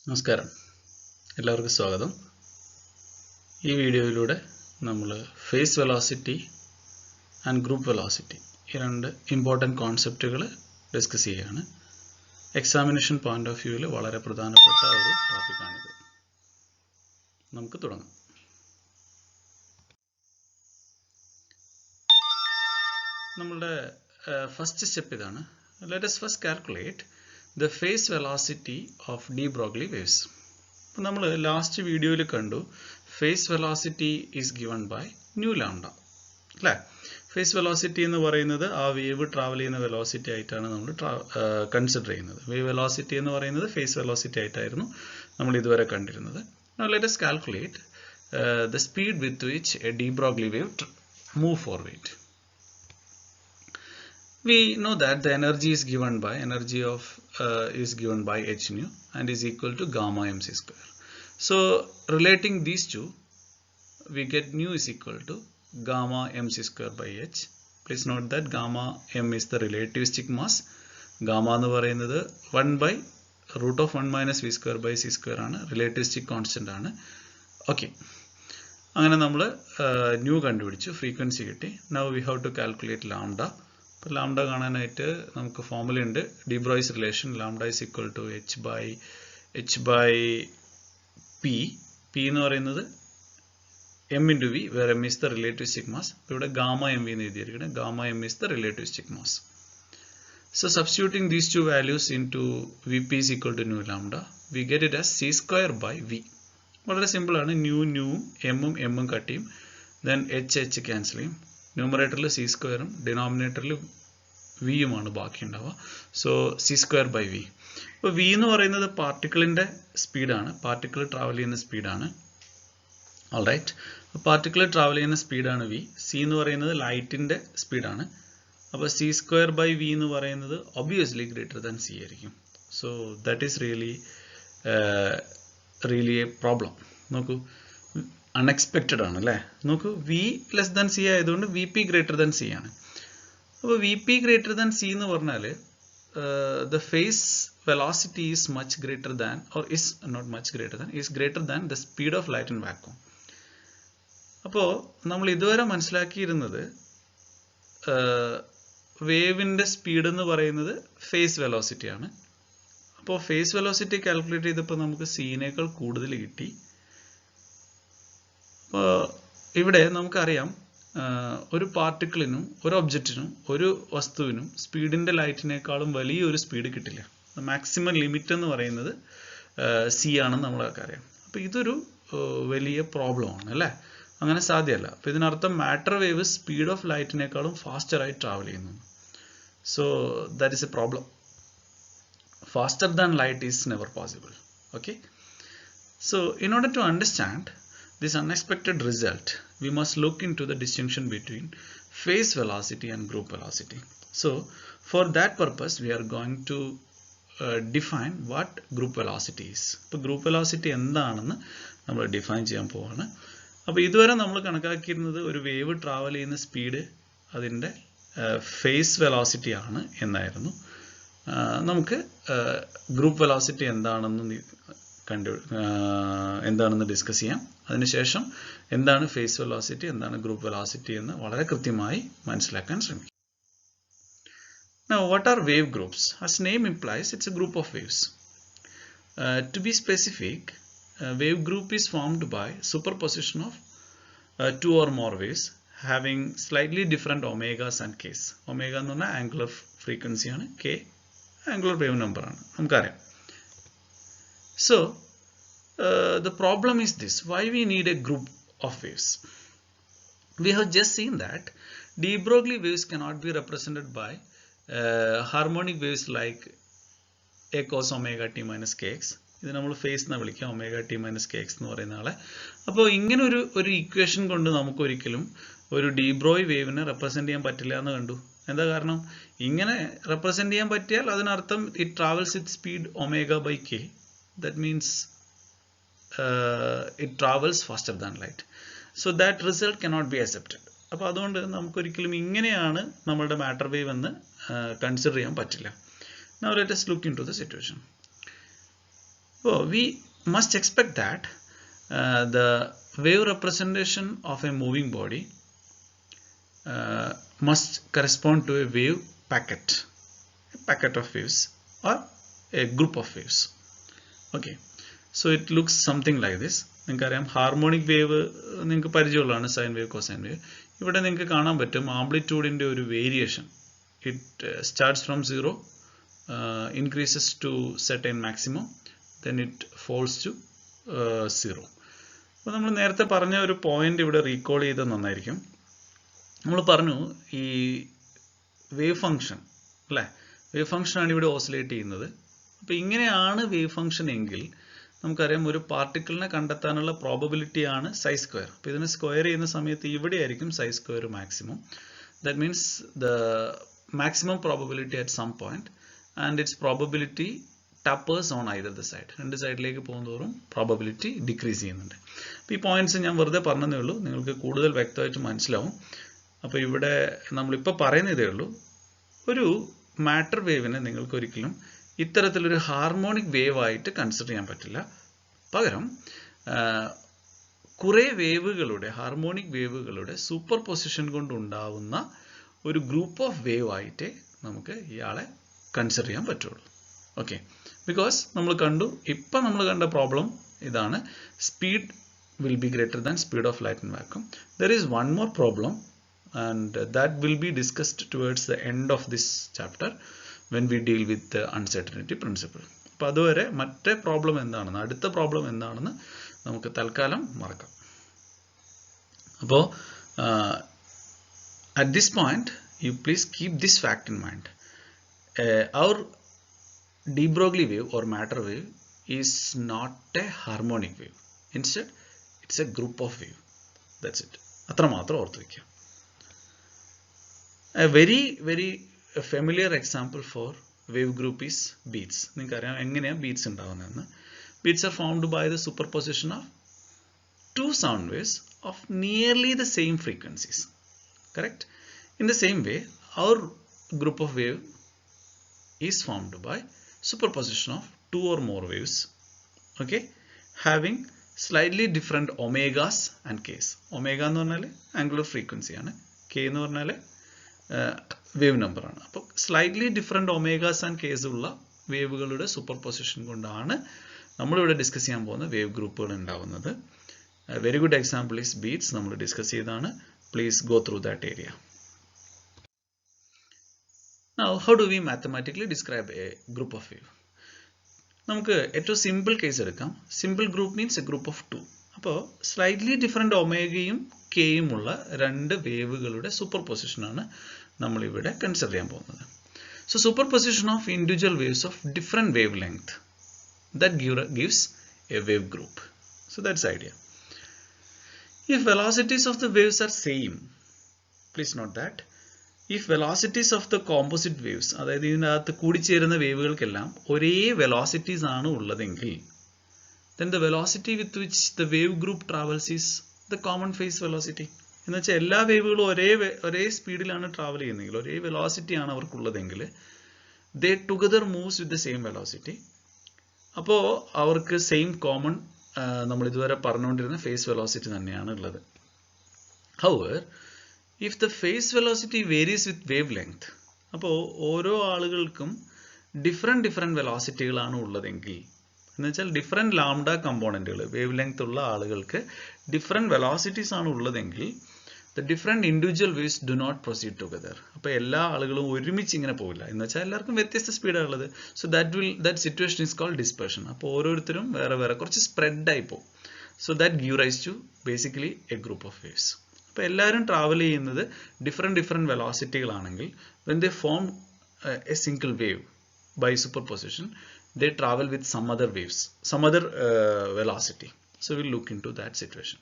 നമസ്കാരം, എല്ലാവർക്കും സ്വാഗതം. ഈ വീഡിയോയിലൂടെ നമ്മൾ phase velocity and group velocity ഈ രണ്ട് ഇമ്പോർട്ടൻറ്റ് കോൺസെപ്റ്റുകൾ ഡിസ്കസ് ചെയ്യുകയാണ്. എക്സാമിനേഷൻ പോയിന്റ് ഓഫ് വ്യൂവിൽ വളരെ പ്രധാനപ്പെട്ട ഒരു ടോപ്പിക്കാണിത്. നമുക്ക് തുടങ്ങാം. നമ്മളുടെ ഫസ്റ്റ് സ്റ്റെപ്പ് ഇതാണ്. Let us first calculate the phase velocity of de Broglie waves. നമ്മൾ ലാസ്റ്റ് വീഡിയോയിൽ കണ്ടു phase velocity is given by nu lambda അല്ലേ. ഫേസ് വെലോസിറ്റി എന്ന് പറയുന്നത് ആ വേവ് ട്രാവൽ ചെയ്യുന്ന വെലോസിറ്റി ആയിട്ടാണ് നമ്മൾ കൺസിഡർ ചെയ്യുന്നത്. വേവ് വെലോസിറ്റി എന്ന് പറയുന്നത് ഫേസ് വെലോസിറ്റി ആയിട്ടായിരുന്നു നമ്മൾ ഇതുവരെ കണ്ടിരുന്നത്. Now let us calculate the speed with which a de Broglie wave move forward. We know that the energy is given by h nu and is equal to gamma mc square. So relating these two, we get nu is equal to gamma mc square by h. Please note that gamma m is the relativistic mass. Gamma എന്ന് പറയുന്നത് 1 by root of 1 minus v square by c square ആണ്, relativistic constant ആണ്. Okay, അങ്ങനെ നമ്മൾ new കണ്ടുപിടിച്ചു, frequency കിട്ടി. Now we have to calculate lambda. അപ്പോൾ lambda കാണാനായിട്ട് നമുക്ക് ഫോർമുല ഉണ്ട്, de Broglie's relation. Lambda is equal to H by P. P എന്ന് പറയുന്നത് M into V, where M is the relativistic mass. ഇവിടെ ഗാമ എം വി എന്ന് എഴുതിയിരിക്കുന്നത്. Gamma M is the relativistic mass. So substituting these two values into V P is equal to nu lambda, we get it as C square by V. വളരെ സിമ്പിളാണ്. ന്യൂവും എമ്മും cut ചെയ്യും, then H cancel ചെയ്യും. ന്യൂമറേറ്ററിൽ C സ്ക്വയറും ഡിനോമിനേറ്ററിൽ വിയുമാണ് ബാക്കി ഉണ്ടാവുക. So c square by v. ഇപ്പോൾ വി എന്ന് പറയുന്നത് പാർട്ടിക്കിളിൻ്റെ സ്പീഡാണ്, പാർട്ടിക്കിൾ ട്രാവൽ ചെയ്യുന്ന സ്പീഡാണ്. ഓൾറൈറ്റ്, പാർട്ടിക്കിൾ ട്രാവൽ ചെയ്യുന്ന സ്പീഡാണ് വി. സി എന്ന് പറയുന്നത് ലൈറ്റിൻ്റെ സ്പീഡാണ്. അപ്പോൾ സി സ്ക്വയർ ബൈ വി എന്ന് പറയുന്നത് ഒബ്വിയസ്ലി ഗ്രേറ്റർ ദാൻ സി ആയിരിക്കും. So that is really a problem. നോക്കൂ, അൺഎക്സ്പെക്റ്റഡ് ആണ് അല്ലേ. നോക്കൂ, വി ലെസ് ദാൻ സി ആയതുകൊണ്ട് v p greater than c ആണ്. അപ്പോൾ v p greater than c എന്ന് പറഞ്ഞാൽ the phase velocity is much greater than, or is not much greater than, is greater than the speed of light in vacuum. അപ്പോൾ നമ്മൾ ഇതുവരെ മനസ്സിലാക്കിയിരുന്നത് വേവിൻ്റെ speed എന്ന് പറയുന്നത് face വെലോസിറ്റിയാണ്. അപ്പോൾ ഫേസ് വെലോസിറ്റി കാൽക്കുലേറ്റ് ചെയ്തപ്പോൾ നമുക്ക് സീനേക്കാൾ കൂടുതൽ കിട്ടി. അപ്പോൾ ഇവിടെ നമുക്കറിയാം ഒരു പാർട്ടിക്കിളിനും ഒരു ഒബ്ജക്റ്റിനും ഒരു വസ്തുവിനും സ്പീഡിൻ്റെ ലൈറ്റിനേക്കാളും വലിയൊരു സ്പീഡ് കിട്ടില്ല. മാക്സിമം ലിമിറ്റ് എന്ന് പറയുന്നത് സി ആണെന്ന് നമ്മളൊക്കെ അറിയാം. അപ്പോൾ ഇതൊരു വലിയ പ്രോബ്ലമാണ് അല്ലേ, അങ്ങനെ സാധ്യമല്ല. അപ്പോൾ ഇതിനർത്ഥം മാറ്റർ വേവ് സ്പീഡ് ഓഫ് ലൈറ്റിനേക്കാളും ഫാസ്റ്ററായി ട്രാവൽ ചെയ്യുന്നു. So that is a problem. Faster than light is never possible. Okay, so in order to understand this unexpected result, we must look into the distinction between phase velocity and group velocity. So for that purpose we are going to define what group velocity is. അപ്പോൾ group velocity എന്താണെന്ന് നമ്മൾ define ചെയ്യാൻ പോവാണ്. അപ്പോൾ ഇതുവരെ നമ്മൾ കണക്കാക്കിയിരുന്നത് ഒരു wave travel ചെയ്യുന്ന സ്പീഡ് അതിൻ്റെ ഫേസ് വെലോസിറ്റി ആണ് എന്നായിരുന്നു. നമുക്ക് ഗ്രൂപ്പ് വെലോസിറ്റി എന്താണെന്ന് ഡിസ്കസ് ചെയ്യാം. അതിനുശേഷം എന്താണ് ഫേസ് വെലോസിറ്റി, എന്താണ് ഗ്രൂപ്പ് വെലോസിറ്റി എന്ന് വളരെ കൃത്യമായി മനസ്സിലാക്കാൻ ശ്രമിക്കും. Now what are wave groups? As name implies, it's a group of waves. To be specific, wave group is formed by superposition of two or more waves having slightly different omegas and k's. Omega എന്ന് പറഞ്ഞാൽ angular frequency ആണ്, k angular wave number ആണ്, നമുക്കറിയാം. So the problem is this: why we need a group of waves? We have just seen that de Broglie waves cannot be represented by harmonic waves like a cos omega t minus kx. ഇത് നമ്മൾ face എന്ന് വിളിക്കാം, omega T minus K X എന്ന് പറയുന്ന ആളെ. അപ്പോൾ ഇങ്ങനെ ഒരു ഇക്വേഷൻ കൊണ്ട് നമുക്കൊരിക്കലും ഒരു ഡി ബ്രോയ് വേവിനെ റെപ്രസെൻ്റ് ചെയ്യാൻ പറ്റില്ല എന്ന് കണ്ടു. എന്താ കാരണം? ഇങ്ങനെ റെപ്രസെൻ്റ് ചെയ്യാൻ പറ്റിയാൽ അതിനർത്ഥം it travels with speed omega by k. That means it travels faster than light. So that result cannot be accepted. അപ്പോൾ അതുകൊണ്ട് നമുക്കൊരിക്കലും ഇങ്ങനെയാണ് നമ്മളുടെ മാറ്റർ വേവ് എന്ന് കൺസിഡർ ചെയ്യാൻ പറ്റില്ല. Now let us look into the situation. Oh, we must expect that the wave representation of a moving body must correspond to a wave packet of waves or a group of waves. Okay, so it looks something like this. നിങ്ങൾക്കറിയാം harmonic wave നിങ്ങൾക്ക് പരിചയമുള്ളതാണ്, sine wave cosine wave. ഇവിടെ നിങ്ങൾക്ക് കാണാൻ പറ്റും ആംപ്ലിറ്റ്യൂഡിൻ്റെ ഒരു variation. It starts from 0, increases to certain maximum, then it falls to 0. അപ്പോൾ നമ്മൾ നേരത്തെ പറഞ്ഞ ഒരു പോയിന്റ് ഇവിടെ റീകോൾ ചെയ്ത് നന്നായിരിക്കും. നമ്മൾ പറഞ്ഞു ഈ വേവ് ഫംഗ്ഷൻ അല്ലേ, വേവ് ഫംഗ്ഷനാണ് ഇവിടെ ഓസിലേറ്റ് ചെയ്യുന്നത്. അപ്പോൾ ഇങ്ങനെയാണ് വേവ് ഫംഗ്ഷൻ എങ്കിൽ നമുക്കറിയാം ഒരു പാർട്ടിക്കിളിനെ കണ്ടെത്താനുള്ള പ്രോബബിലിറ്റി ആണ് സൈ സ്ക്വയർ. അപ്പോൾ ഇതിനെ സ്ക്വയർ ചെയ്യുന്ന സമയത്ത് ഇവിടെ ആയിരിക്കും psi square maximum. That means the maximum probability at some point and its probability tapers on either the side. രണ്ട് സൈഡിലേക്ക് പോകുന്നതോറും പ്രോബബിലിറ്റി ഡിക്രീസ് ചെയ്യുന്നുണ്ട്. അപ്പോൾ ഈ പോയിന്റ്സ് ഞാൻ വെറുതെ പറഞ്ഞതേ ഉള്ളൂ, നിങ്ങൾക്ക് കൂടുതൽ വ്യക്തമായിട്ട് മനസ്സിലാവും. അപ്പോൾ ഇവിടെ നമ്മളിപ്പോൾ പറയുന്നതേ ഉള്ളൂ, ഒരു മാറ്റർ വേവിനെ നിങ്ങൾക്ക് ഒരിക്കലും ഇത്തരത്തിലൊരു ഹാർമോണിക് വേവ് ആയിട്ട് കൺസിഡർ ചെയ്യാൻ പറ്റില്ല. പകരം കുറേ വേവുകളുടെ, ഹാർമോണിക് വേവുകളുടെ സൂപ്പർ പൊസിഷൻ കൊണ്ടുണ്ടാവുന്ന ഒരു ഗ്രൂപ്പ് ഓഫ് വേവ് ആയിട്ടേ നമുക്ക് ഇയാളെ കൺസിഡർ ചെയ്യാൻ പറ്റുള്ളൂ. ഓക്കെ, ബിക്കോസ് നമ്മൾ കണ്ടു, ഇപ്പം നമ്മൾ കണ്ട പ്രോബ്ലം ഇതാണ്, speed will be greater than speed of light in vacuum. There is one more problem and that will be discussed towards the end of this chapter when we deal with the uncertainty principle. അപ്പോൾ അതുവരെ മറ്റേ problem എന്താണെന്ന്, അടുത്ത problem എന്താണെന്ന് നമുക്ക് തൽക്കാലം മറക്കാം. അപ്പോൾ at this point you please keep this fact in mind. Our de Broglie wave or matter wave is not a harmonic wave. Instead it's a group of wave. That's it. അത്ര മാത്രം ഓർത്ത് വയ്ക്കുക. A very familiar example for wave group is beats. നിങ്ങൾക്കറിയാം എങ്ങനെയാണ് beats ഉണ്ടാവുന്നതെന്ന്. Beats are formed by the superposition of two sound waves of nearly the same frequencies. Correct? In the same way, our group of wave is formed by superposition of two or more waves, okay, having slightly different omegas and k's. Omega എന്ന് പറഞ്ഞാൽ angular frequency ആണ്, k എന്ന് പറഞ്ഞാൽ wave number ആണ്. അപ്പോൾ slightly different ഒമേഗാസ് and case ഉള്ള വേവുകളുടെ super position കൊണ്ടാണ് നമ്മളിവിടെ ഡിസ്കസ് ചെയ്യാൻ പോകുന്ന വേവ് ഗ്രൂപ്പുകൾ ഉണ്ടാവുന്നത്. Very good example is beats, നമ്മൾ ഡിസ്കസ് ചെയ്താണ്. Please go through that area. Now, how do we mathematically describe a group of wave? നമുക്ക് ഏറ്റവും സിമ്പിൾ കേസ് എടുക്കാം. Simple group means A group of 2. അപ്പോൾ സ്ലൈറ്റ്ലി ഡിഫറെൻറ്റ് ഒമേഗയും കെയും ഉള്ള രണ്ട് വേവുകളുടെ super പൊസിഷനാണ് നമ്മളിവിടെ കൺസിഡർ ചെയ്യാൻ പോകുന്നത്. So super position of individual waves of different wave length, that gives a wave group. So that's the idea. If velocities of the waves are same, please note that if velocities of the composite waves, അതായത് ഇതിനകത്ത് കൂടിച്ചേരുന്ന വേവുകൾക്കെല്ലാം ഒരേ velocities ആണ് ഉള്ളതെങ്കിൽ, then the velocity with which the wave group travels is the common phase velocity. എന്ന് വെച്ചാൽ എല്ലാ വേവുകളും ഒരേ സ്പീഡിലാണ് ട്രാവൽ ചെയ്യുന്നതെങ്കിൽ, ഒരേ വെലോസിറ്റി ആണ് അവർക്കുള്ളതെങ്കിൽ, they together moves with the same velocity. അപ്പോൾ അവർക്ക് സെയിം കോമൺ നമ്മൾ ഇതുവരെ പറഞ്ഞുകൊണ്ടിരുന്ന ഫേസ് വെലോസിറ്റി തന്നെയാണ് ഉള്ളത്. However, if the phase velocity varies with wavelength, അപ്പോൾ ഓരോ ആളുകൾക്കും ഡിഫറെൻറ്റ് വെലോസിറ്റികളാണ് ഉള്ളതെങ്കിൽ, എന്ന് വെച്ചാൽ ഡിഫറെൻറ്റ് ലാംഡ കമ്പോണൻറ്റുകൾ, വേവ് ലെങ്ത് ഉള്ള ആളുകൾക്ക് ഡിഫറെൻറ്റ് വെലോസിറ്റീസ് ആണ് ഉള്ളതെങ്കിൽ, the different individual waves do not proceed together. അപ്പോൾ എല്ലാ ആളുകളും ഒരുമിച്ച് ഇങ്ങനെ പോകില്ല, എന്ന് വെച്ചാൽ എല്ലാവർക്കും വ്യത്യസ്ത സ്പീഡാണ് ഉള്ളത്. So that situation is called dispersion. അപ്പോൾ ഓരോരുത്തരും വേറെ കുറച്ച് സ്പ്രെഡായി പോകും. So that give rise to basically a group of waves. അപ്പോൾ എല്ലാവരും ട്രാവൽ ചെയ്യുന്നത് ഡിഫറെൻറ്റ് വെലോസിറ്റികളാണെങ്കിൽ, when they form a single wave by superposition, they travel with some other waves, some other velocity. So we'll look into that situation.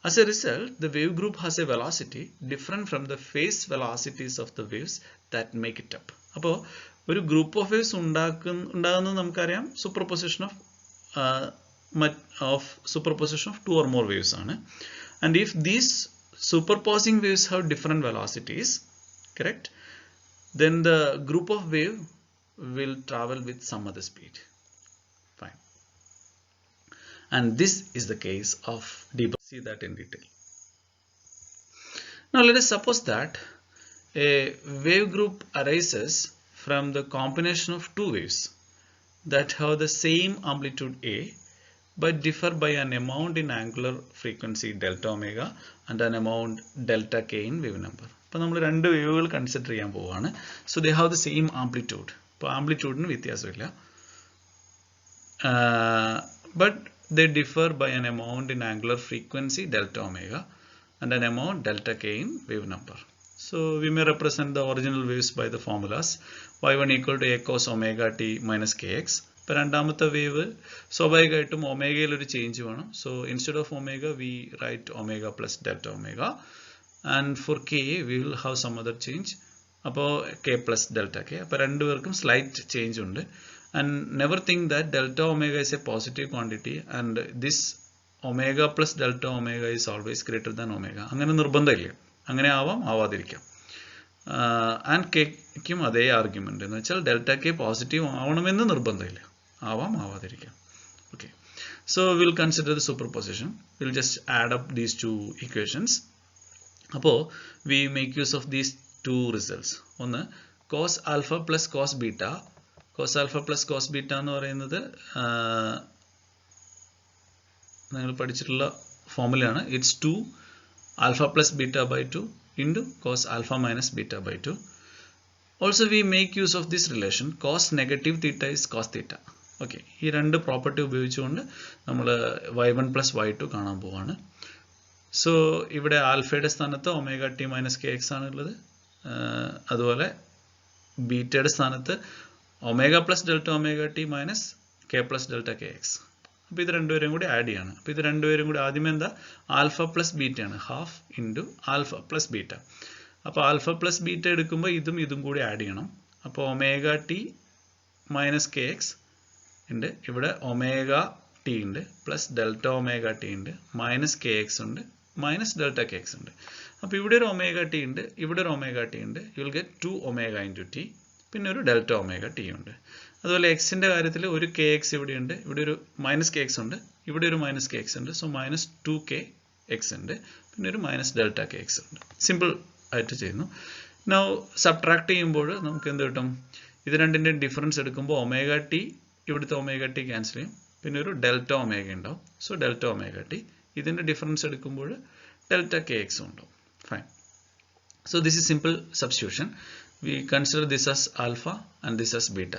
As a result, the wave group has a velocity different from the phase velocities of the waves that make it up. അപ്പോൾ ഒരു group of waves ഉണ്ടാകുന്നത് നമുക്കറിയാം superposition of two or more waves ആണ്. And if these superposing waves have different velocities, correct, then the group of wave will travel with some other speed. Fine. and this is the case of debug. See that in detail. Now let us suppose that a wave group arises from the combination of two waves that have the same amplitude A but differ by an amount in angular frequency delta omega and an amount delta k in wave number. അപ്പോൾ നമ്മൾ രണ്ട് വേവുകൾ consider ചെയ്യാൻ പോവുകയാണ്. So they have the same amplitude. ഇപ്പോൾ ആംപ്ലിറ്റ്യൂഡിന് വ്യത്യാസമില്ല, but they differ by an amount in angular frequency delta omega and an amount delta k in wave number. So we may represent the original waves by the formulas y1 equal to a cos omega t minus kx. ഇപ്പോൾ രണ്ടാമത്തെ wave സ്വാഭാവികമായിട്ടും ഒമേഗയിൽ ഒരു change വേണം. So instead of omega we write omega plus delta omega, and for k we will have some other change. അപ്പോൾ k plus delta k. അപ്പോൾ രണ്ടുപേർക്കും slight change ഉണ്ട്. And never think that delta omega is a positive quantity and this omega plus delta omega is always greater than omega. അങ്ങനെ നിർബന്ധമില്ല, അങ്ങനെ ആവാം ആവാതിരിക്കാം. And കെക്കും അതേ argument എന്ന് വെച്ചാൽ ഡെൽറ്റ കെ പോസിറ്റീവ് ആവണമെന്ന് നിർബന്ധമില്ല, ആവാം ആവാതിരിക്കാം. Okay, so we'll consider the superposition. We'll just add up these two equations. അപ്പോൾ we make use of these two results. ഒന്ന് cos alpha plus cos beta. Cos alpha plus cos beta എന്ന് പറയുന്നത് നിങ്ങൾ പഠിച്ചിട്ടുള്ള ഫോമുലയാണ്. It's 2 alpha plus beta by 2 into cos alpha minus beta by 2. Also we make use of this relation cos negative theta is cos theta. Okay, ഈ രണ്ട് property ഉപയോഗിച്ചുകൊണ്ട് നമ്മൾ y1 plus y2 കാണാൻ പോവാണ്. സോ ഇവിടെ ആൽഫയുടെ സ്ഥാനത്ത് omega T minus K X ആണുള്ളത്. അതുപോലെ ബീറ്റയുടെ സ്ഥാനത്ത് omega plus delta omega T minus K plus delta K X. അപ്പോൾ ഇത് രണ്ടുപേരും കൂടി ആഡ് ചെയ്യാണ്. അപ്പോൾ ഇത് രണ്ടുപേരും കൂടി ആദ്യമേ എന്താ, ആൽഫ പ്ലസ് ബീറ്റയാണ്, half into alpha plus beta. അപ്പോൾ ആൽഫ പ്ലസ് ബീറ്റ എടുക്കുമ്പോൾ ഇതും കൂടി ആഡ് ചെയ്യണം. അപ്പോൾ omega T minus K X ഉണ്ട്, ഇവിടെ ഒമേഗ ടി ഉണ്ട്, പ്ലസ് ഡെൽറ്റ ഒമേഗ ടി ഉണ്ട്, മൈനസ് കെ എക്സ് ഉണ്ട്, മൈനസ് ഡെൽറ്റ കെ എക്സ് ഉണ്ട്. അപ്പോൾ ഇവിടെ ഒരു ഒമേഗ ടി ഉണ്ട്, ഇവിടെ ഒരു ഒമേഗ ടി ഉണ്ട്. You will get 2 omega into T, പിന്നെ ഒരു ഡെൽറ്റ ഒമേഗ ടി ഉണ്ട്. അതുപോലെ എക്സിൻ്റെ കാര്യത്തിൽ ഒരു കെ എക്സ് ഇവിടെയുണ്ട്, ഇവിടെ ഒരു മൈനസ് കെ എക്സ് ഉണ്ട്, ഇവിടെ ഒരു മൈനസ് കെ എക്സ് ഉണ്ട്. സോ മൈനസ് 2k എക്സ് ഉണ്ട്, പിന്നെ ഒരു മൈനസ് ഡെൽറ്റ കെ എക്സ് ഉണ്ട്. സിമ്പിൾ ആയിട്ട് ചെയ്യുന്നു. നൗ സബ്ട്രാക്ട് ചെയ്യുമ്പോൾ നമുക്ക് എന്ത് കിട്ടും, ഇത് രണ്ടിൻ്റെയും ഡിഫറൻസ് എടുക്കുമ്പോൾ ഒമേഗ ടി ഇവിടുത്തെ ഒമേഗ ടി ക്യാൻസൽ ചെയ്യും, പിന്നെ ഒരു ഡെൽറ്റ ഒമേഗ ഉണ്ടാവും. സോ ഡെൽറ്റ ഒമേഗ ടി, ഇതിൻ്റെ ഡിഫറൻസ് എടുക്കുമ്പോൾ ഡെൽറ്റ കെ എക്സും ഉണ്ടാവും. Fine. So this is simple substitution. We consider this as alpha and this as beta.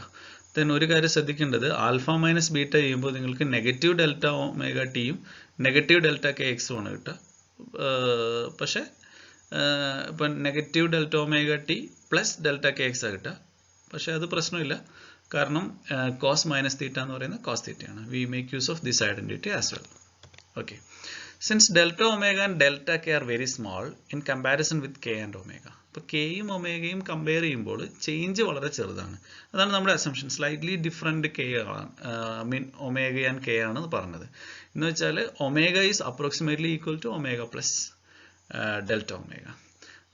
Then ഒരു കാര്യം ശ്രദ്ധിക്കേണ്ടത്, ആൽഫ മൈനസ് ബീറ്റ ചെയ്യുമ്പോൾ നിങ്ങൾക്ക് നെഗറ്റീവ് ഡെൽറ്റ ഒമേഗ ടിയും നെഗറ്റീവ് ഡെൽറ്റ കെ എക്സും ആണ് കിട്ടുക. പക്ഷേ ഇപ്പം negative delta omega T plus delta K x ആണ് കിട്ടുക. പക്ഷേ അത് പ്രശ്നമില്ല, കാരണം കോസ് മൈനസ് തീറ്റ എന്ന് പറയുന്നത് കോസ് തീറ്റയാണ്. V make use of this identity as well. Okay, since delta omega and delta K are very small in comparison with K and omega. അപ്പോൾ കെയും ഒമേഗയും കമ്പയർ ചെയ്യുമ്പോൾ ചേഞ്ച് വളരെ ചെറുതാണ്. അതാണ് നമ്മുടെ അസംഷൻ. സ്ലൈറ്റ്ലി ഡിഫറെൻറ്റ് കെ ആണ്, മീൻ omega and K ആണ് പറഞ്ഞത്. എന്ന് വെച്ചാൽ omega is approximately equal to omega plus delta omega.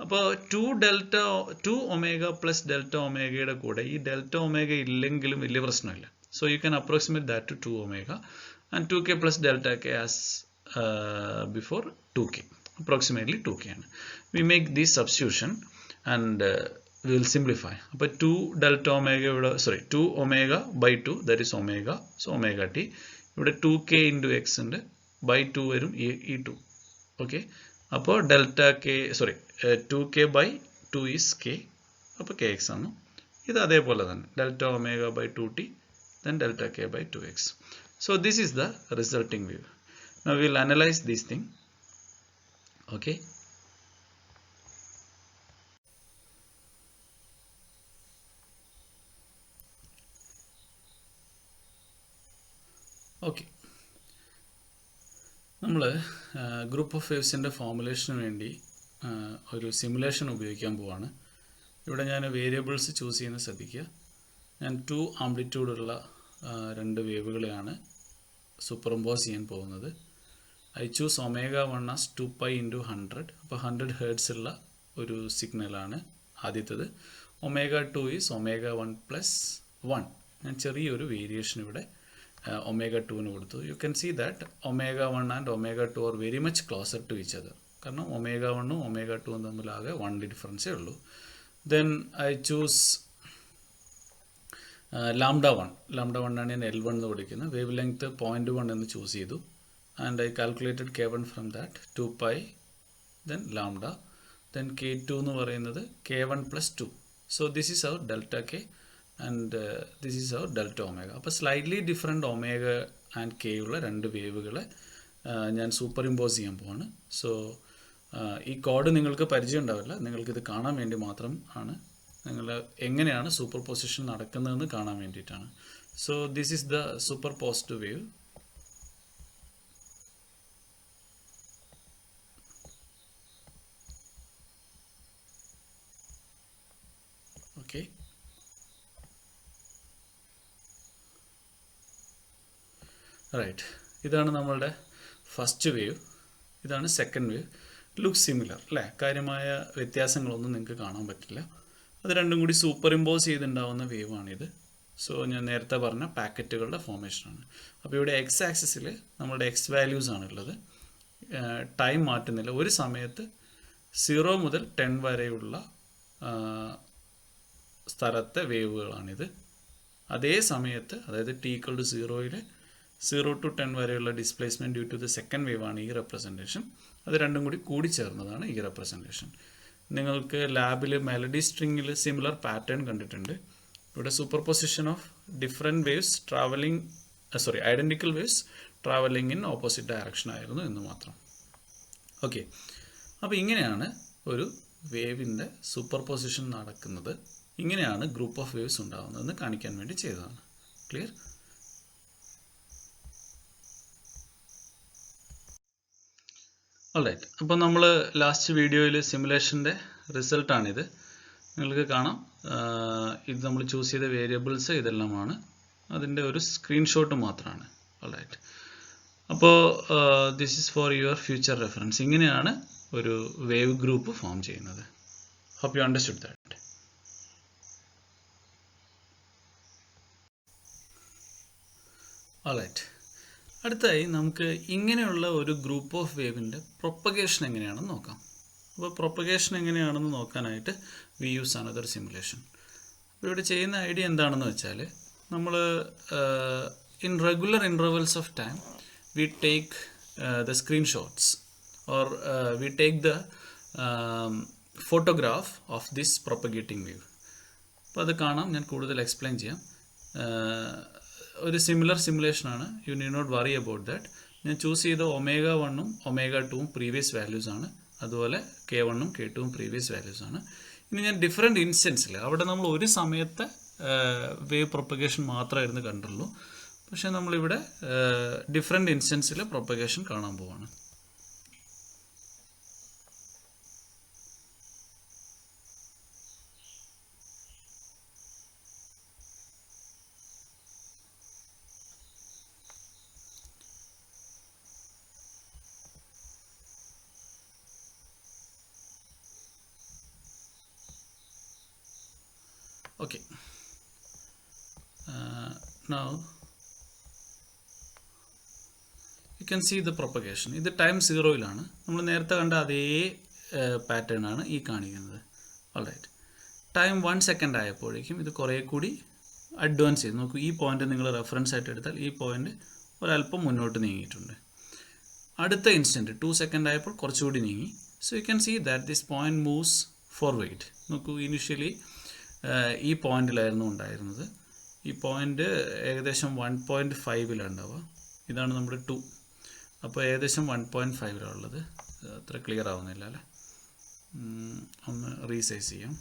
അപ്പോൾ 2 ഒമേഗ പ്ലസ് ഡെൽറ്റ ഒമേഗയുടെ കൂടെ ഈ ഡെൽറ്റ ഒമേഗ ഇല്ലെങ്കിലും വലിയ പ്രശ്നമില്ല. So you can approximate that to 2 omega and 2k plus delta k as before 2k. approximately 2k ആണ്. We make this substitution and we will simplify. അപ്പോൾ 2 delta omega ഇവിടെ, sorry 2 omega by 2 that is omega. So omega t, ഇവിടെ 2k into X ഉണ്ട്, by 2 വരും ഈ 2. Okay, അപ്പോൾ delta k, sorry 2k by 2 is k, അപ്പോൾ k x ആണ്. ഇത് അതേപോലെ തന്നെ delta omega by 2t then delta k by 2x. So this is the resulting wave. Now we will analyze this thing. Okay. Okay. നമ്മൾ group of വേവ്സിൻ്റെ ഫോർമുലേഷന് വേണ്ടി ഒരു simulation ഉപയോഗിക്കാൻ പോവാണ്. ഇവിടെ ഞാൻ വേരിയബിൾസ് ചൂസ് ചെയ്യുന്നത് ശ്രദ്ധിക്കുക. ഞാൻ 2 ആംപ്ലിറ്റ്യൂഡുള്ള 2 വേവുകളെയാണ് സൂപ്പർഇമ്പോസ് ചെയ്യാൻ പോകുന്നത്. I choose omega 1 as 2π into 100. അപ്പോൾ 100 ഹെർട്സ് ഉള്ള ഒരു സിഗ്നലാണ് ആദ്യത്തേത്. Omega 2 is omega 1 plus 1. ഞാൻ ചെറിയൊരു വേരിയേഷൻ ഇവിടെ ഒമേഗ 2 കൊടുത്തു. You can see that omega 1 and omega 2 are very much closer to each other. കാരണം ഒമേഗ 1ഉം ഒമേഗ 2ഉം തമ്മിലാകെ 1 ഡിഫറൻസേ ഉള്ളൂ. ദെൻ ഐ ചൂസ് ലാംഡ 1 ആണ് ഞാൻ L1 എന്ന് വിളിക്കുന്നത്. വേവ് ലെങ്ത് 0.1 എന്ന് ചൂസ് ചെയ്തു. And I calculated K1 from that 2 pi then lambda. Then K2 എന്ന് പറയുന്നത് K1 plus 2. So this is our delta K and this is our delta omega. അപ്പോൾ slightly different omega and K ഉള്ള രണ്ട് വേവുകളെ ഞാൻ super impose ചെയ്യാൻ പോവാണ്. So ഈ code നിങ്ങൾക്ക് പരിചയം ഉണ്ടാവില്ല, നിങ്ങൾക്കിത് കാണാൻ വേണ്ടി മാത്രം ആണ്, നിങ്ങൾ എങ്ങനെയാണ് സൂപ്പർ പൊസിഷൻ നടക്കുന്നതെന്ന് കാണാൻ വേണ്ടിയിട്ടാണ്. So this is the super positive wave. Okay, right. ഇതാണ് നമ്മളുടെ ഫസ്റ്റ് വേവ്. ഇതാണ് സെക്കൻഡ് വേവ്. ലുക്ക് സിമിലർ അല്ലേ? കാര്യമായ വ്യത്യാസങ്ങളൊന്നും നിങ്ങൾക്ക് കാണാൻ പറ്റില്ല. അത് രണ്ടും കൂടി സൂപ്പർ ഇമ്പോസ് ചെയ്തുണ്ടാവുന്ന വേവാണിത്. സോ ഞാൻ നേരത്തെ പറഞ്ഞ പാക്കറ്റുകളുടെ ഫോർമേഷനാണ്. അപ്പോൾ ഇവിടെ എക്സ് ആക്സിസിൽ നമ്മളുടെ എക്സ് വാല്യൂസ് ആണുള്ളത്. ടൈം മാറ്റുന്നില്ല. ഒരു സമയത്ത് 0 മുതൽ 10 വരെയുള്ള സ്ഥലത്തെ വേവുകളാണിത്. അതേ സമയത്ത്, അതായത് t=0 0 to 10 വരെയുള്ള displacement due to the second wave ആണ് ഈ റെപ്രസെൻറ്റേഷൻ. അത് രണ്ടും കൂടി കൂടിച്ചേർന്നതാണ് ഈ റെപ്രസെൻറ്റേഷൻ. നിങ്ങൾക്ക് ലാബിൽ മെലഡി സ്ട്രിങ്ങിൽ സിമിലർ പാറ്റേൺ കണ്ടിട്ടുണ്ട്. ഇവിടെ super position of different waves travelling identical waves travelling in opposite direction ആയിരുന്നു എന്ന് മാത്രം. ഓക്കെ, അപ്പോൾ ഇങ്ങനെയാണ് ഒരു വേവിൻ്റെ സൂപ്പർ പൊസിഷൻ നടക്കുന്നത്. ഇങ്ങനെയാണ് ഗ്രൂപ്പ് ഓഫ് വേവ്സ് ഉണ്ടാകുന്നതെന്ന് കാണിക്കാൻ വേണ്ടി ചെയ്തതാണ്. ക്ലിയർ? ഓൾറൈറ്റ്. അപ്പോൾ നമ്മൾ ലാസ്റ്റ് വീഡിയോയിൽ സിമുലേഷൻ്റെ റിസൾട്ടാണിത്. നിങ്ങൾക്ക് കാണാം, ഇത് നമ്മൾ ചൂസ് ചെയ്ത വേരിയബിൾസ് ഇതെല്ലാമാണ്. അതിൻ്റെ ഒരു സ്ക്രീൻഷോട്ട് മാത്രമാണ്. ഓൾറൈറ്റ്. അപ്പോൾ this is for your future reference. ഇങ്ങനെയാണ് ഒരു വേവ് ഗ്രൂപ്പ് ഫോം ചെയ്യുന്നത്. Hope you understood that. Alright. അടുത്തായി നമുക്ക് ഇങ്ങനെയുള്ള ഒരു ഗ്രൂപ്പ് ഓഫ് വേവിൻ്റെ പ്രൊപ്പഗേഷൻ എങ്ങനെയാണെന്ന് നോക്കാം. അപ്പോൾ പ്രൊപ്പഗേഷൻ എങ്ങനെയാണെന്ന് നോക്കാനായിട്ട് വി യൂസ് അനദർ സിമുലേഷൻ. അപ്പോൾ ഇവിടെ ചെയ്യുന്ന ഐഡിയ എന്താണെന്ന് വെച്ചാൽ, നമ്മൾ in regular intervals of time we take the screenshots or we take the photograph of this propagating wave. അപ്പോൾ അത് കാണാം, ഞാൻ കൂടുതൽ എക്സ്പ്ലെയിൻ ചെയ്യാം. ഒരു സിമിലർ സിമുലേഷനാണ്. You need not worry about that. ഞാൻ ചൂസ് ചെയ്ത ഒമേഗ 1ഉം ഒമേഗ 2ഉം പ്രീവിയസ് വാല്യൂസ് ആണ്. അതുപോലെ K1ഉം K2ഉം പ്രീവിയസ് വാല്യൂസ് ആണ്. ഇനി ഞാൻ ഡിഫറെൻറ്റ് ഇൻസ്റ്റൻസിൽ, അവിടെ നമ്മൾ ഒരു സമയത്തെ വേവ് പ്രൊപ്പഗേഷൻ മാത്രമായിരുന്നു കണ്ടുള്ളൂ. പക്ഷേ നമ്മളിവിടെ ഡിഫറെൻറ്റ് ഇൻസ്റ്റൻസിൽ പ്രൊപ്പഗേഷൻ കാണാൻ പോവാണ്. Okay, now you can see the propagation. ഇത് ടൈം 0-ലാണ്. നമ്മൾ നേരത്തെ കണ്ട അതേ പാറ്റേൺ ആണ് ഈ കാണിക്കുന്നത്. ഓൾറൈറ്റ്. ടൈം 1 സെക്കൻഡ് ആയപ്പോഴേക്കും ഇത് കുറേ കൂടി അഡ്വാൻസ് ചെയ്ത് നോക്കൂ. ഈ പോയിന്റ് നിങ്ങൾ റെഫറൻസ് ആയിട്ട് എടുത്താൽ ഈ പോയിന്റ് ഒരല്പം മുന്നോട്ട് നീങ്ങിയിട്ടുണ്ട്. അടുത്ത ഇൻസ്റ്റൻറ്റ് 2 സെക്കൻഡ് ആയപ്പോൾ കുറച്ചുകൂടി നീങ്ങി. So you can see that this point moves forward. നോക്കൂ, ഇനിഷ്യലി ഈ പോയിന്റിലായിരുന്നു ഉണ്ടായിരുന്നത്. ഈ പോയിന്റ് ഏകദേശം 1.5-ലാണ്. ഇതാണ് നമ്മുടെ 2. അപ്പോൾ ഏകദേശം 1.5-ലാണുള്ളത്. അത്ര ക്ലിയർ ആവുന്നില്ല അല്ലേ? ഒന്ന് റീസൈസ് ചെയ്യാം.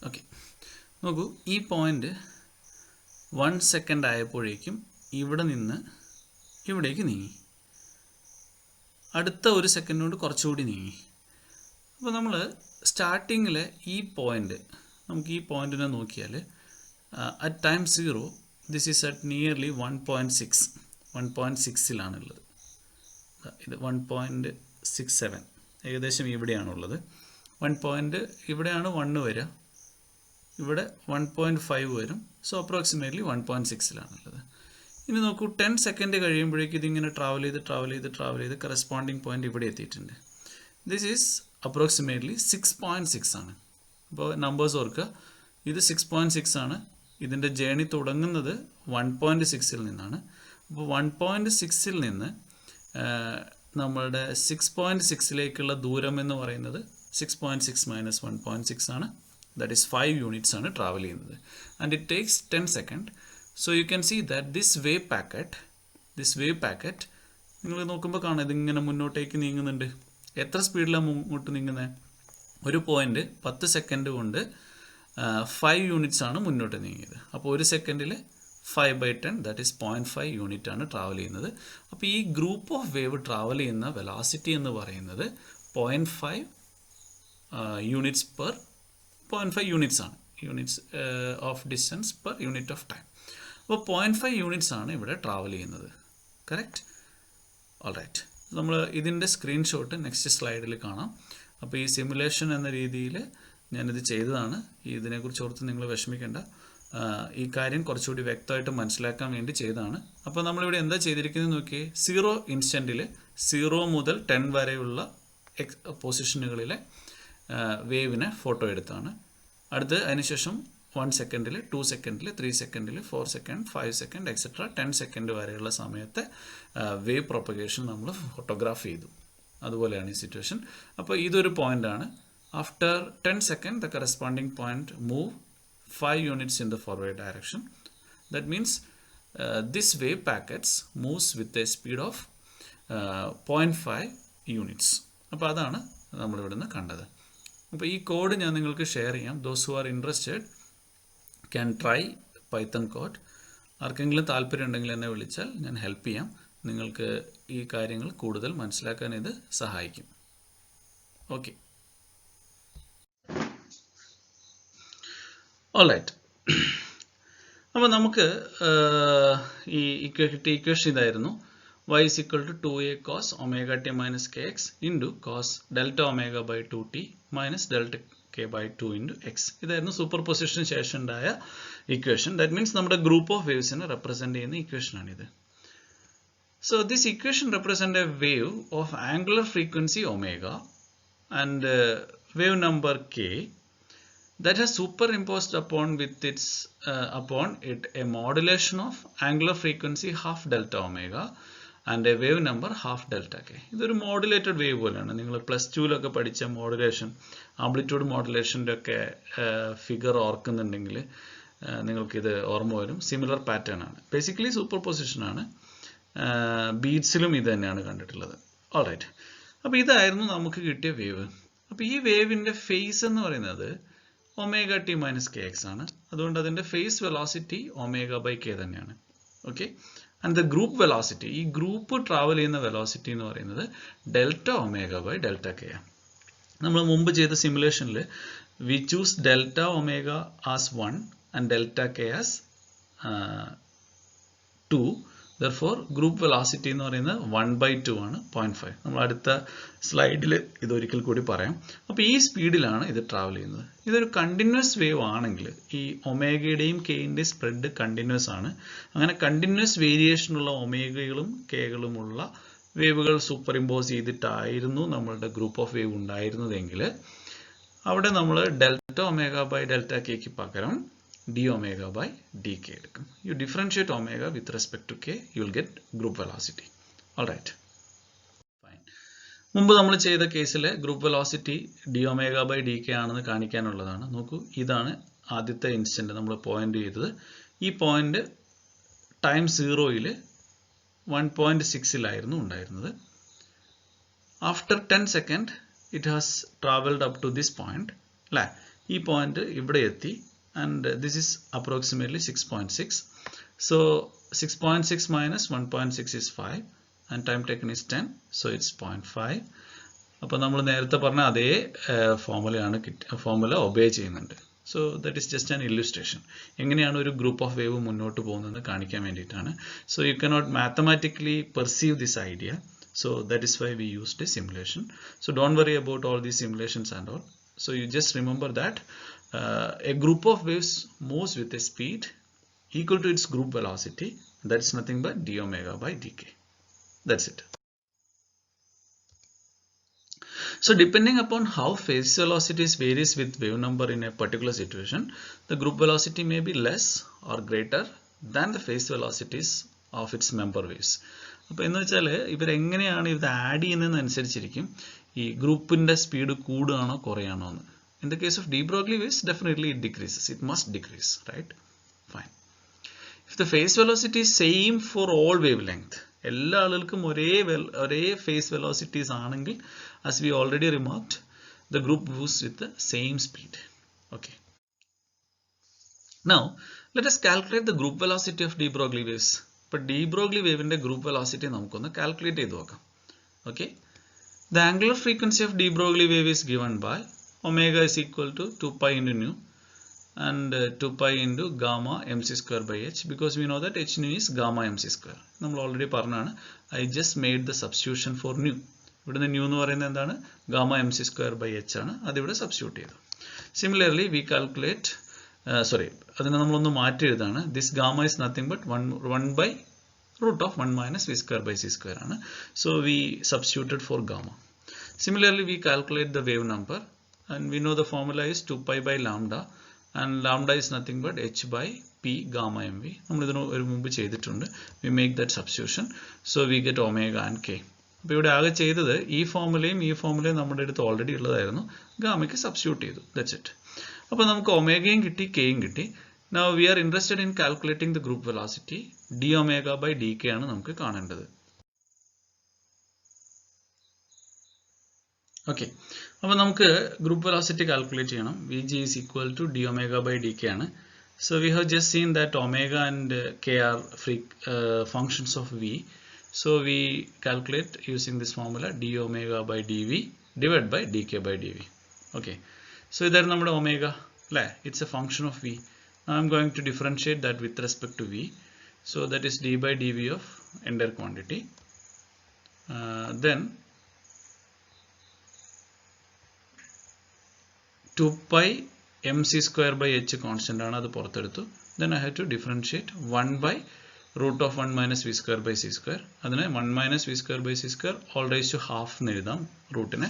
ഓക്കെ, നോക്കൂ, ഈ പോയിന്റ് 1 സെക്കൻഡ് ആയപ്പോഴേക്കും ഇവിടെ നിന്ന് ഇവിടേക്ക് നീങ്ങി. അടുത്ത 1 സെക്കൻഡ് കൊണ്ട് കുറച്ചുകൂടി നീങ്ങി. അപ്പോൾ നമ്മൾ സ്റ്റാർട്ടിങ്ങിലെ ഈ പോയിന്റ്, നമുക്ക് ഈ പോയിന്റിനെ നോക്കിയാൽ at time 0 this is at nearly 1.6. 1.6 ഇത് 1.67 ഏകദേശം ഇവിടെയാണുള്ളത്. 1 ഇവിടെയാണ് 1 വരിക, ഇവിടെ 1.5 വരും. സോ അപ്രോക്സിമേറ്റ്ലി 1.6 ഇനി നോക്കൂ, 10 സെക്കൻഡ് കഴിയുമ്പോഴേക്കും ഇതിങ്ങനെ ട്രാവൽ ചെയ്ത് കറസ്പോണ്ടിങ് പോയിന്റ് ഇവിടെ എത്തിയിട്ടുണ്ട്. ദിസ് ഈസ് അപ്രോക്സിമേറ്റ്ലി 6.6 ആണ്. അപ്പോൾ നമ്പേഴ്സ് ഓർക്കുക, ഇത് 6.6 ആണ്. ഇതിൻ്റെ ജേണി തുടങ്ങുന്നത് 1.6 നിന്നാണ്. അപ്പോൾ 1.6 നിന്ന് നമ്മളുടെ 6.6 ദൂരം എന്ന് പറയുന്നത് 6.6 മൈനസ് 1.6 ആണ്. ദാറ്റ് ഈസ് 5 യൂണിറ്റ്സ് ആണ് ട്രാവൽ ചെയ്യുന്നത്. And it takes 10 second. So you can see that this wave packet നിങ്ങൾ നോക്കുമ്പോൾ കാണാം, ഇതിങ്ങനെ മുന്നോട്ടേക്ക് നീങ്ങുന്നുണ്ട്. എത്ര സ്പീഡിലാണ് മുന്നോട്ട് നീങ്ങുന്നത്? ഒരു പോയിന്റ് 10 സെക്കൻഡ് കൊണ്ട് 5 യൂണിറ്റ്സ് ആണ് മുന്നോട്ട് നീങ്ങിയത്. അപ്പോൾ ഒരു സെക്കൻഡിൽ 5/10 ദാറ്റ് ഈസ് 0.5 യൂണിറ്റ് ആണ് ട്രാവൽ ചെയ്യുന്നത്. അപ്പോൾ ഈ ഗ്രൂപ്പ് ഓഫ് വേവ് ട്രാവൽ ചെയ്യുന്ന വെലോസിറ്റി എന്ന് പറയുന്നത് 0.5 യൂണിറ്റ്സ് പെർ 0.5 യൂണിറ്റ്സ് ആണ്, units of distance per unit of time. അപ്പോൾ 0.5 യൂണിറ്റ്സ് ആണ് ഇവിടെ ട്രാവൽ ചെയ്യുന്നത്. കറക്റ്റ്? ഓൾറൈറ്റ്, നമ്മൾ ഇതിൻ്റെ സ്ക്രീൻഷോട്ട് നെക്സ്റ്റ് സ്ലൈഡിൽ കാണാം. അപ്പോൾ ഈ സിമുലേഷൻ എന്ന രീതിയിൽ ഞാനിത് ചെയ്തതാണ്. ഇതിനെക്കുറിച്ച് ഓർത്ത് നിങ്ങൾ വിഷമിക്കേണ്ട. ഈ കാര്യം കുറച്ചുകൂടി വ്യക്തമായിട്ട് മനസ്സിലാക്കാൻ വേണ്ടി ചെയ്തതാണ്. അപ്പോൾ നമ്മളിവിടെ എന്താ ചെയ്തിരിക്കുന്നത് നോക്കിയേ, 0 ഇൻസ്റ്റൻറ്റിൽ 0 മുതൽ 10 വരെയുള്ള പൊസിഷനുകളിലെ വേവിനെ ഫോട്ടോ എടുത്താണ്. അടുത്ത് അതിനുശേഷം 1 സെക്കൻഡിൽ 2 സെക്കൻഡിൽ 3 സെക്കൻഡിൽ 4 സെക്കൻഡ് 5 സെക്കൻഡ് എക്സെട്ര 10 സെക്കൻഡ് വരെയുള്ള സമയത്തെ വേവ് പ്രൊപ്പഗേഷൻ നമ്മൾ ഫോട്ടോഗ്രാഫ് ചെയ്തു. അതുപോലെയാണ് ഈ സിറ്റുവേഷൻ. അപ്പോൾ ഇതൊരു പോയിൻ്റാണ്. After 10 second the corresponding point move 5 units in the forward direction. That means this wave packets moves with a speed of 0.5 units. അപ്പോൾ അതാണ് നമ്മളിവിടെ നിന്ന് കണ്ടത്. അപ്പോൾ ഈ കോഡ് ഞാൻ നിങ്ങൾക്ക് ഷെയർ ചെയ്യാം. Those who are interested can try Python code. ആർക്കെങ്കിലും താല്പര്യം ഉണ്ടെങ്കിൽ എന്നെ വിളിച്ചാൽ ഞാൻ ഹെൽപ്പ് ചെയ്യാം. നിങ്ങൾക്ക് ഈ കാര്യങ്ങൾ കൂടുതൽ മനസ്സിലാക്കാൻ ഇത് സഹായിക്കും. ഓക്കെ. ഓൾറൈറ്റ്, അപ്പോൾ നമുക്ക് ഈ ഇക്വേഷൻ ഇതായിരുന്നു. y is equal to 2a cos omega t minus kx into cos delta omega by 2t minus delta k by 2 into x. ഇതായിരുന്നു സൂപ്പർ പൊസിഷന് ശേഷം ഉണ്ടായ ഇക്വേഷൻ. ദാറ്റ് മീൻസ് നമ്മുടെ ഗ്രൂപ്പ് ഓഫ് വേവ്സിനെ റെപ്രസെൻറ്റ് ചെയ്യുന്ന ഇക്വേഷനാണിത്. So this equation represent a wave of angular frequency omega and wave number k that has superimposed upon it a modulation of angular frequency half delta omega and a wave number half delta k. ഇതൊരു modulated wave പോലെയാണ്. നിങ്ങൾ +2 പഠിച്ച modulation, amplitude മോഡുലേഷൻ്റെ ഒക്കെ figure ഓർക്കുന്നുണ്ടെങ്കിൽ നിങ്ങൾക്കിത് ഓർമ്മ വരും. Similar pattern ആണ്. ബേസിക്കലി സൂപ്പർ പൊസിഷനാണ്. ബീറ്റ്സിലും ഇത് തന്നെയാണ് കണ്ടിട്ടുള്ളത്. ഓൾറൈറ്റ്, അപ്പോൾ ഇതായിരുന്നു നമുക്ക് കിട്ടിയ വേവ്. അപ്പോൾ ഈ വേവിൻ്റെ ഫേസ് എന്ന് പറയുന്നത് omega T minus K x ആണ്. അതുകൊണ്ട് അതിൻ്റെ phase velocity omega by k തന്നെയാണ്. Okay. And the group velocity, ഈ ഗ്രൂപ്പ് ട്രാവൽ ചെയ്യുന്ന വെലോസിറ്റി എന്ന് പറയുന്നത് delta omega by delta k ആണ്. നമ്മൾ മുമ്പ് ചെയ്ത സിമുലേഷനിൽ we choose delta omega as 1 and delta k as 2. Therefore group velocity എന്ന് പറയുന്നത് 1/2 ആണ്, 0.5. നമ്മൾ അടുത്ത സ്ലൈഡിൽ ഇതൊരിക്കൽ കൂടി പറയാം. അപ്പോൾ ഈ സ്പീഡിലാണ് ഇത് ട്രാവൽ ചെയ്യുന്നത്. ഇതൊരു കണ്ടിന്യൂസ് വേവ് ആണെങ്കിൽ ഈ ഒമേഗയുടെയും കെയിൻ്റെയും സ്പ്രെഡ് കണ്ടിന്യൂസ് ആണ്. അങ്ങനെ കണ്ടിന്യൂസ് വേരിയേഷനുള്ള ഒമേഗകളും കെകളുമുള്ള വേവുകൾ സൂപ്പർ ഇമ്പോസ് ചെയ്തിട്ടായിരുന്നു നമ്മളുടെ ഗ്രൂപ്പ് ഓഫ് വേവ് ഉണ്ടായിരുന്നതെങ്കിൽ അവിടെ നമ്മൾ ഡെൽറ്റ ഒമേഗ ബൈ ഡെൽറ്റ കെക്ക് പകരം d omega by dk എടുക്കും. You differentiate omega with respect to k, you will get group velocity. All right. Fine. മുമ്പ് നമ്മൾ ചെയ്ത കേസിലെ group velocity d omega by dk ആണെന്ന് കാണിക്കാനുള്ളതാണ്. നോക്കൂ, ഇതാണ് ആദ്യത്തെ ഇൻസ്റ്റന്റ് നമ്മൾ പോയിന്റ് ചെയ്തത്. ഈ പോയിന്റ് ടൈം 0യിൽ 1.6 ഉണ്ടായിരുന്നത്. After 10 second it has travelled up to this point അല്ലേ. ഈ പോയിന്റ് ഇവിടെ എത്തി. And this is approximately 6.6. So 6.6 minus 1.6 is 5 and time taken is 10. So it's 0.5. അപ്പോൾ നമ്മൾ നേരത്തെ പറഞ്ഞ അതേ ഫോർമുല ഒബേ ചെയ്യുന്നുണ്ട്. So that is just an illustration. എങ്ങനെയാണ് ഒരു ഗ്രൂപ്പ് ഓഫ് വേവ് മുന്നോട്ട് പോകുന്നത് കാണിക്കാൻ വേണ്ടിയിട്ടാണ്. So you cannot mathematically perceive this idea. So that is why we used a simulation. So don't worry about all these simulations and all. So you just remember that a group of waves moves with a speed equal to its group velocity. That is nothing but d omega by dk. That's it. So depending upon how phase velocities varies with wave number in a particular situation, the group velocity may be less or greater than the phase velocities of its member waves. അപ്പോൾ എന്ന് വെച്ചാൽ ഇവരെങ്ങനെയാണ് ഇത് add ചെയ്യുന്നതെന്ന് അനുസരിച്ചിരിക്കും ഈ ഗ്രൂപ്പിൻ്റെ speed കൂടുകയാണോ കുറയാണോ എന്ന്. In the case of de Broglie waves, definitely it decreases. It must decrease, right? Fine. If the phase velocity is same for all wavelength, എല്ലാ ആളുകൾക്കും ഒരേ phase velocities ആണെങ്കിൽ, as we already remarked, the group moves with the same speed. Okay. Now, let us calculate the group velocity of de Broglie waves. But de Broglie wave in the group velocity namukkonnu calculate cheyidu nokkam. Okay. The angular frequency of de Broglie wave is given by omega is equal to 2 pi into nu and 2 pi into gamma mc square by h, because we know that h nu is gamma mc square. നമ്മൾ already പറഞ്ഞാണ്. I just made the substitution for nu. ഇവിടുന്ന് nu എന്ന് പറയുന്നത് എന്താണ്? Gamma mc square by h ആണ്. അത് ഇവിടെ substitute ചെയ്തു. Similarly, we calculate അതിനെ നമ്മളൊന്ന് മാറ്റി എഴുതാണ്. This gamma is nothing but 1 by root of 1 minus v square by c square ആണ്. So we substituted for gamma. Similarly, we calculate the wave number and we know the formula is 2 pi by lambda and lambda is nothing but h by p gamma mv. നമ്മൾ ഇതിന് ഒരു മുമ്പ് ചെയ്തിട്ടുണ്ട്. We make that substitution. So we get omega and k. അപ്പോൾ ഇവിടെ ആകെ ചെയ്തത് ഈ ഫോർമുലയും നമ്മുടെ അടുത്ത് ഓൾറെഡി ഉള്ളതായിരുന്നു. ഗാമയ്ക്ക് സബ്സ്റ്റിറ്റ്യൂട്ട് ചെയ്തു. That's it. അപ്പോൾ നമുക്ക് ഒമേഗയും കിട്ടി, കെയും കിട്ടി. Now we are interested in calculating the group velocity. d omega by dk ആണ് നമുക്ക് കാണേണ്ടത്. Okay. അപ്പോൾ നമുക്ക് ഗ്രൂപ്പ് വെലോസിറ്റി കാൽക്കുലേറ്റ് ചെയ്യണം. Vg is equal to d omega by dk ആണ്. So we have just seen that omega and k are functions of v. So we calculate using this formula d omega by dv divided by dk by dv. Okay. So ഇതാണ് നമ്മുടെ omega, അല്ലേ? It's a function of v. Now I'm going to differentiate that with respect to v. So that is d by dv of entire quantity. Then 2 pi mc square by h constant ആണ്, അത് പുറത്തെടുത്തു. Then I have to differentiate 1 by root of 1 minus v square by c square. അതിനെ 1 minus v square by c square all raised to half എന്ന് എഴുതാം. റൂട്ടിനെ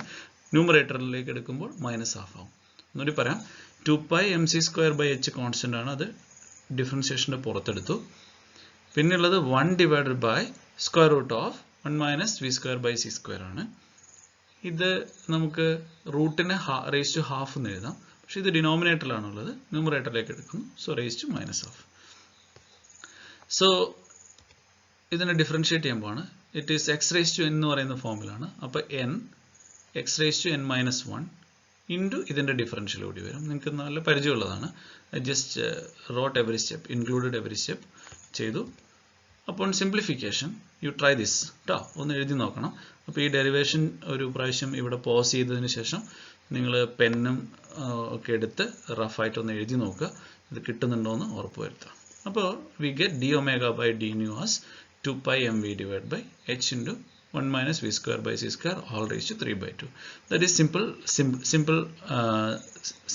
ന്യൂമറേറ്ററിലേക്ക് എടുക്കുമ്പോൾ minus half ആവും. എന്നൂടി പറയാം, 2 pi mc square by h constant ആണ്, അത് ഡിഫറൻസിയേഷൻ്റെ പുറത്തെടുത്തു. പിന്നെയുള്ളത് 1 divided by square root of 1 minus v square by c square ആണ്. ഇത് നമുക്ക് റൂട്ടിനെ റേസ് ടു ഹാഫ് എന്ന് എഴുതാം. പക്ഷേ ഇത് ഡിനോമിനേറ്ററിലാണുള്ളത്, ന്യൂമറേറ്ററിലേക്ക് എടുക്കുന്നു. So raise to minus half. So ഇതിനെ ഡിഫറൻഷിയേറ്റ് ചെയ്യുമ്പോഴാണ് it is x raise to n എന്ന് പറയുന്ന ഫോമിലാണ്. അപ്പോൾ n x raise to n minus 1 into ഇതിൻ്റെ ഡിഫറൻഷ്യൽ കൂടി വരും. നിങ്ങൾക്ക് നല്ല പരിചയമുള്ളതാണ്. Just rote every step, included every step ചെയ്തു. അപ്പോൾ സിംപ്ലിഫിക്കേഷൻ യു ട്രൈ ദിസ് കേട്ടോ, ഒന്ന് എഴുതി നോക്കണം. അപ്പോൾ ഈ ഡെറിവേഷൻ ഒരു പ്രാവശ്യം ഇവിടെ പോസ് ചെയ്തതിന് ശേഷം നിങ്ങൾ പെന്നും ഒക്കെ എടുത്ത് റഫായിട്ടൊന്ന് എഴുതി നോക്കുക, ഇത് കിട്ടുന്നുണ്ടോ എന്ന് ഉറപ്പ് വരുത്തുക. അപ്പോൾ we get d omega by d nu as 2 pi mv divided by h into 1 minus v square by c square all raised to 3 by 2. That is simple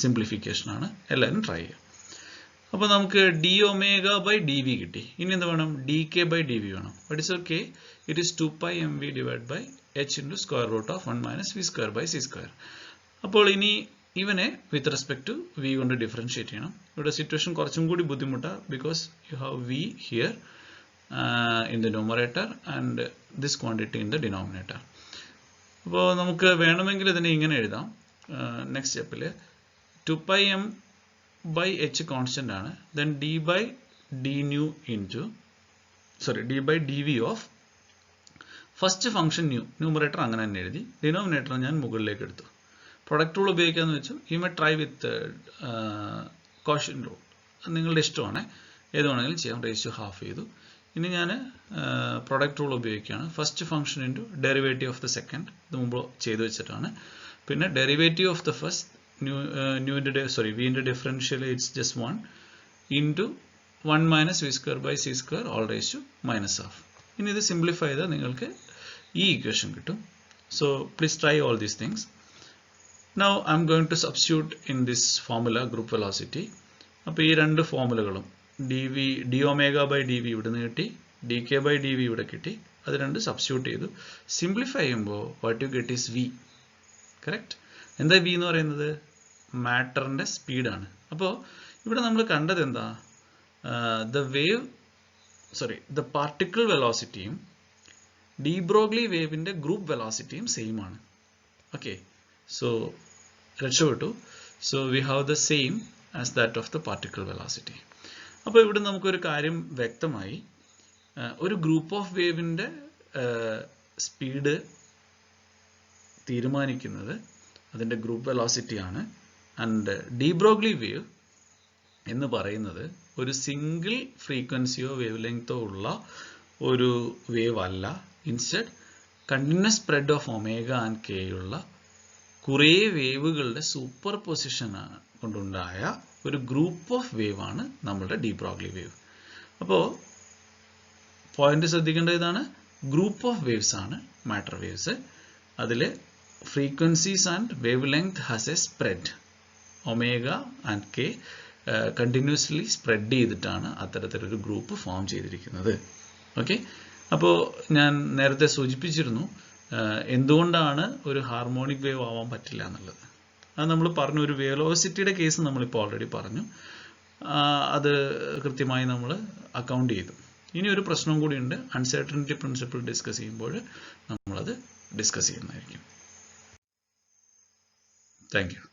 simplification ആണ്. എല്ലാവരും ട്രൈ ചെയ്യുക. അപ്പോൾ നമുക്ക് d omega by d v കിട്ടി. ഇനി എന്ത് വേണം? D k by d v വേണം. But it's okay, it is 2 pi mv divided by h into square root of 1 minus v square by c square. അപ്പോൾ ഇനി ഇവനെ വിത്ത് റെസ്പെക്ട് ടു വി കൊണ്ട് differentiate ചെയ്യണം. ഇവിടെ സിറ്റുവേഷൻ കുറച്ചും കൂടി ബുദ്ധിമുട്ടാണ്, because you have we here in the numerator and this quantity in the denominator. അപ്പോൾ നമുക്ക് വേണമെങ്കിൽ ഇതിനെ ഇങ്ങനെ എഴുതാം. നെക്സ്റ്റ് സ്റ്റെപ്പിൽ 2 pi m by h constant ആണ്. then d by d nu into d by dv of first function new, numerator അങ്ങനെ തന്നെ എഴുതി, ഡിനോമിനേറ്റർ ഞാൻ മുകളിലേക്ക് എടുത്തു. പ്രൊഡക്റ്റ് റൂൾ ഉപയോഗിക്കാമെന്ന് വെച്ചു. You may try with quotient rule, നിങ്ങളുടെ ഇഷ്ടമാണ്, ഏത് വേണമെങ്കിലും ചെയ്യാം. റേസ് ടു ഹാഫ് ചെയ്തു. ഇനി ഞാൻ പ്രൊഡക്റ്റ് റൂൾ ഉപയോഗിക്കുകയാണ്. First function into derivative of the second, ഇത് മുമ്പ് ചെയ്തു വെച്ചിട്ടാണ്. പിന്നെ derivative of the first v into differential, it's just 1 into 1 minus v square by c square all raised to minus half. ഇനി ഇത് സിംപ്ലിഫൈ ചെയ്താൽ നിങ്ങൾക്ക് ഈ ഇക്വേഷൻ കിട്ടും. So please try all these things. Now I'm going to substitute in this formula group velocity. അപ്പോൾ ഈ രണ്ട് ഫോർമുലകളും d omega by dv ഇവിടെ നിന്ന് കിട്ടി, dk by dv ഇവിടെ കിട്ടി. അത് രണ്ട് സബ്സ്റ്റിറ്റ്യൂട്ട് ചെയ്തു. സിംപ്ലിഫൈ ചെയ്യുമ്പോൾ what you get is v. Correct. എന്താ v എന്ന് പറയുന്നത്? മാറ്ററിൻ്റെ സ്പീഡാണ്. അപ്പോൾ ഇവിടെ നമ്മൾ കണ്ടത് എന്താ? the particle വെലോസിറ്റിയും de Broglie വേവിൻ്റെ ഗ്രൂപ്പ് വെലോസിറ്റിയും സെയിം ആണ്. ഓക്കെ, സോ രക്ഷപ്പെട്ടു. So we have the same as that of the particle velocity. അപ്പോൾ ഇവിടെ നമുക്കൊരു കാര്യം വ്യക്തമായി. ഒരു ഗ്രൂപ്പ് ഓഫ് വേവിൻ്റെ സ്പീഡ് തീരുമാനിക്കുന്നത് അതിൻ്റെ ഗ്രൂപ്പ് വെലോസിറ്റിയാണ്. ആൻഡ് de Broglie വേവ് എന്ന് പറയുന്നത് ഒരു സിംഗിൾ ഫ്രീക്വൻസിയോ വേവ് ലെങ്തോ ഉള്ള ഒരു വേവ് അല്ല. Instead continuous spread of omega and K ഉള്ള കുറേ വേവുകളുടെ സൂപ്പർ പൊസിഷൻ കൊണ്ടുണ്ടായ ഒരു ഗ്രൂപ്പ് ഓഫ് വേവ് ആണ് നമ്മളുടെ de Broglie വേവ്. അപ്പോൾ പോയിന്റ് ശ്രദ്ധിക്കേണ്ടത് ഇതാണ്, ഗ്രൂപ്പ് ഓഫ് വേവ്സ് ആണ് മാറ്റർ വേവ്സ്. അതിൽ frequencies and wave length has A spread. Omega and K continuously spread ചെയ്തിട്ടാണ് അത്തരത്തിലൊരു ഗ്രൂപ്പ് ഫോം ചെയ്തിരിക്കുന്നത്. ഓക്കെ, അപ്പോൾ ഞാൻ നേരത്തെ സൂചിപ്പിച്ചിരുന്നു എന്തുകൊണ്ടാണ് ഒരു ഹാർമോണിക് വേവ് ആവാൻ പറ്റില്ല എന്നുള്ളത്. അത് നമ്മൾ പറഞ്ഞു. ഒരു വെലോസിറ്റിയുടെ കേസ് നമ്മളിപ്പോൾ ഓൾറെഡി പറഞ്ഞു. അത് കൃത്യമായി നമ്മൾ അക്കൗണ്ട് ചെയ്തു. ഇനി ഒരു പ്രശ്നം കൂടിയുണ്ട്. അൺസർട്ടനിറ്റി പ്രിൻസിപ്പിൾ ഡിസ്കസ് ചെയ്യുമ്പോൾ നമ്മളത് ഡിസ്കസ് ചെയ്യുന്നതായിരിക്കും. Thank you.